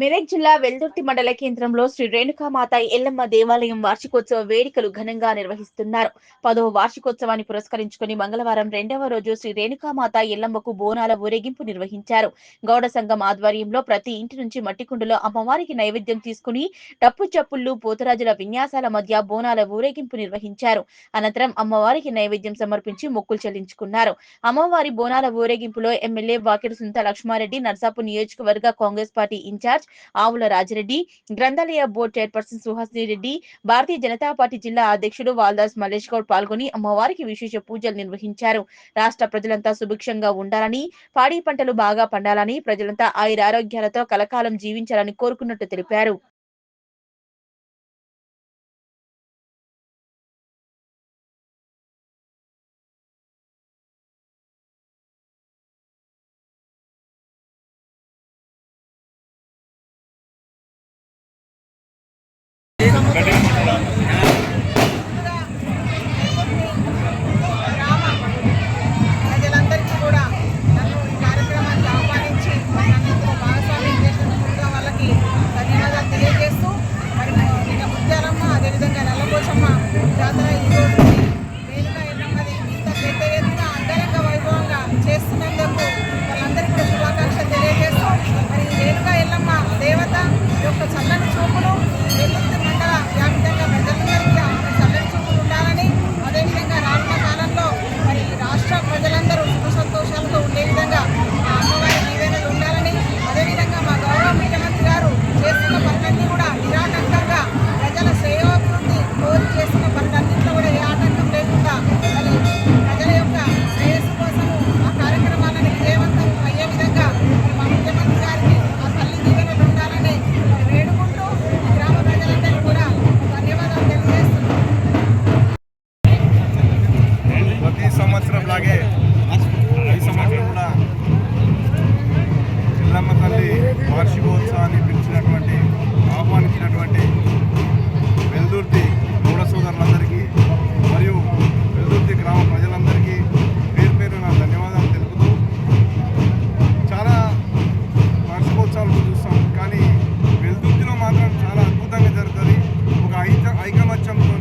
మెదక్ జిల్లా వెల్దుర్తి మండల కేంద్రంలో శ్రీ రేణుకామాత ఎల్లమ్మ దేవాలయం వార్షికోత్సవ వేడుకలు ఘనంగా నిర్వహిస్తున్నారు. 10వ వార్షికోత్సవాన్ని పురస్కరించుకుని మంగళవారం 2వ రోజు శ్రీ రేణుకామాత ఎల్లమ్మకు బోనాల ఊరేగింపు నిర్వహించారు. గౌడ సంఘం ఆధ్వర్యంలో ప్రతి ఇంటి నుంచి మట్టి కుండలో అమ్మవారికి నైవేద్యం తీసుకుని డప్పు చప్పుళ్లు పోతరాజుల విన్యాసాల మధ్య బోనాల ఊరేగింపు నిర్వహించారు. అనంతరం అమ్మవారికి నైవేద్యం సమర్పించి మొక్కులు చెల్లించుకున్నారు. అమ్మవారి బోనాల ఊరేగింపులో ఎమ్మెల్యే వాకిటి సుంత లక్ష్మారెడ్డి, నర్సాపూర్ నియోజకవర్గ కాంగ్రెస్ పార్టీ ఇన్ఛార్జ్ ఆవుల రాజిరెడ్డి, గ్రంథాలయ board chairperson Suhasini Reddy, Bharatiya Janata party జిల్లా అధ్యక్షుడు వాల్దాస్ మల్లేష్ గౌడ్ పాల్గొని అమ్మవారికి విశేష పూజలు నిర్వహించారు. రాష్ట్ర ప్రజలంతా సుభిక్షంగా ఉండాలని, పాడి పంటలు బాగా పండాలని, ప్రజలంతా ఆయురారోగ్యాలతో కలకాలం జీవించాలని కోరుకున్నట్టు తెలిపారు. ప్రజలందరికీ కూడా నన్ను ఈ కార్యక్రమానికి ఆహ్వానించి నన్ను ఇందులో భాగస్వామ్యం చేసినందుకు వాళ్ళకి ధన్యవాదాలు తెలియజేస్తూ మరి నిన్న ముత్యాలమ్మ అదేవిధంగా నల్లపోచమ్మ జాతర ఈరోజు రేణుకా ఎల్లమ్మది ఇంత పెద్ద ఎత్తున అంగరంగ వైభవంగా చేస్తున్నందుకు వాళ్ళందరికీ కూడా శుభాకాంక్షలు తెలియజేస్తూ మరి రేణుకా ఎల్లమ్మ దేవత యొక్క చల్లని చూపులు వెల్లుర్తి మండల వ్యాప్తంగా ప్రజలందరికీ చల్లని చూపులు ఉండాలని, అదేవిధంగా రానున్న కాలంలో మరి రాష్ట్ర ప్రజలందరూ సుఖ సంతోషాలతో ఉండే విధంగా ఆ అమ్మవారి దీవెనలు ఉండాలని, అదేవిధంగా మా గౌరవ ముఖ్యమంత్రి గారు చేస్తున్న పనులన్నీ కూడా నిరాటంకంగా ప్రజల శ్రేయోభివృద్ధి కోరి చేస్తున్న పనులన్నింటిలో కూడా ఏ ఆటంకం లేకుండా మరి ప్రజల యొక్క శ్రేయస్సు కోసము ఆ కార్యక్రమాలను విజయవంతం అయ్యే విధంగా మా ముఖ్యమంత్రి గారికి ఆ తల్లి దీవెనలు ఉండాలని వేడుకుంటూ గ్రామ ప్రజలందరికీ కూడా ధన్యవాదాలు తెలియజేస్తున్నాం. ప్రతి సంవత్సరం లాగే ఈ సంవత్సరం కూడా ఎల్లమ్మ తల్లి వార్షికోత్సవాన్ని పిలిచినటువంటి ఆహ్వానించినటువంటి వెల్దుర్తి గౌడ సోదరులందరికీ మరియు వెల్దుర్తి గ్రామ ప్రజలందరికీ పేరు పేరున ధన్యవాదాలు తెలుపుతూ చాలా వార్షికోత్సవాలు చూస్తాం, కానీ వెల్దుర్తిలో మాత్రం చాలా అద్భుతంగా జరుగుతుంది. ఒక ఐకమత్యంతో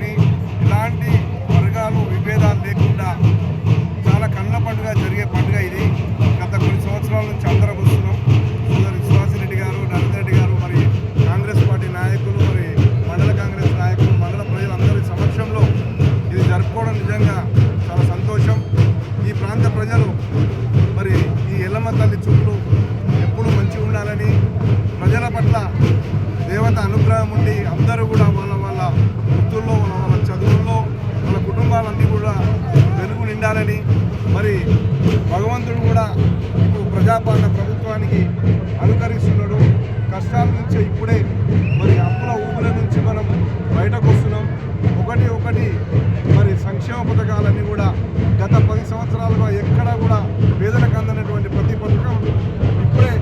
ఇలాంటి వర్గాలు విభేదాలు లేకుండా చాలా కళ్ళ పండుగ జరిగే పండుగ ఇది. గత కొన్ని సంవత్సరాల నుంచి అందరం వస్తున్నాం. సుహాసిరెడ్డి గారు, నరేంద్రెడ్డి గారు, మరి కాంగ్రెస్ పార్టీ నాయకులు, మరి మండల కాంగ్రెస్ నాయకులు, మండల ప్రజలందరి సమక్షంలో ఇది జరుపుకోవడం నిజంగా చాలా సంతోషం. ఈ ప్రాంత ప్రజలు మరి ఈ ఎల్లమ్మ తల్లి చూపులు ఎప్పుడు మంచిగా ఉండాలని, ప్రజల పట్ల దేవత అనుగ్రహం ఉండి అందరూ కూడా వాళ్ళ వాళ్ళ వృత్తుల్లో, వాళ్ళ చదువుల్లో, వాళ్ళ కుటుంబాలన్నీ కూడా వెలుగు నిండాలని, మరి భగవంతుడు కూడా ఇప్పుడు ప్రజాపాలన ప్రభుత్వానికి అనుకరిస్తున్నాడు. కష్టాల నుంచి ఇప్పుడే మరి అప్పుల ఊపుల నుంచి మనం బయటకు వస్తున్నాం. ఒకటి మరి సంక్షేమ పథకాలన్నీ కూడా గత 10 సంవత్సరాలుగా ఎక్కడా కూడా పేదలకు అందనటువంటి ప్రతి పథకం ఇప్పుడే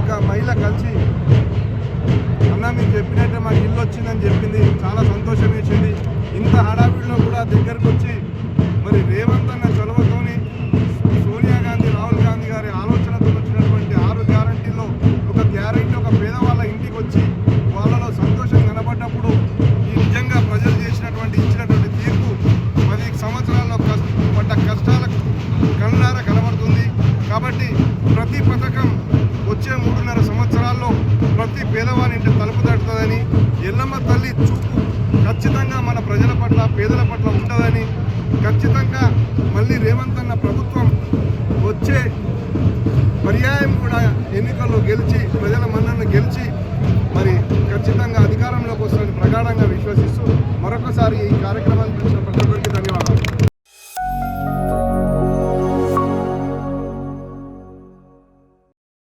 ఒక మహిళ కలిసి అన్న మీరు చెప్పినట్టే మాకు ఇల్లు వచ్చిందని చెప్పింది. చాలా సంతోషం వేసింది. ఇంత హడావిడిలో కూడా దగ్గరకు వచ్చి మరి రేవంత్ అన్న చొరవతోని సోనియా గాంధీ, రాహుల్ గాంధీ గారి ఆలోచనతో వచ్చినటువంటి 6 గ్యారంటీలో ఒక గ్యారంటీ ఒక పేదవాళ్ళ ఇంటికి వచ్చి వాళ్ళలో సంతోషం కనబడ్డప్పుడు ఈ నిజంగా ప్రజలు చేసినటువంటి ఇచ్చినటువంటి తీర్పు 10 సంవత్సరాల్లో పడ్డ కష్టాలకు కళ్ళారా కనబడుతుంది. కాబట్టి ప్రతి పథకం వచ్చే 3.5 సంవత్సరాల్లో ప్రతి పేదవాని ఇంటి తలుపు తడుతుందని, ఎల్లమ్మ తల్లి చూపు ఖచ్చితంగా మన ప్రజల పట్ల, పేదల పట్ల ఉంటుందని, ఖచ్చితంగా మళ్ళీ రేవంత్ అన్న ప్రభుత్వం వచ్చే పర్యాయం కూడా ఎన్నికల్లో గెలిచి ప్రజల మన్నలను గెలిచి మరి ఖచ్చితంగా అధికారంలోకి వస్తుందని ప్రగాఢంగా విశ్వసిస్తూ మరొకసారి ఈ కార్యక్రమం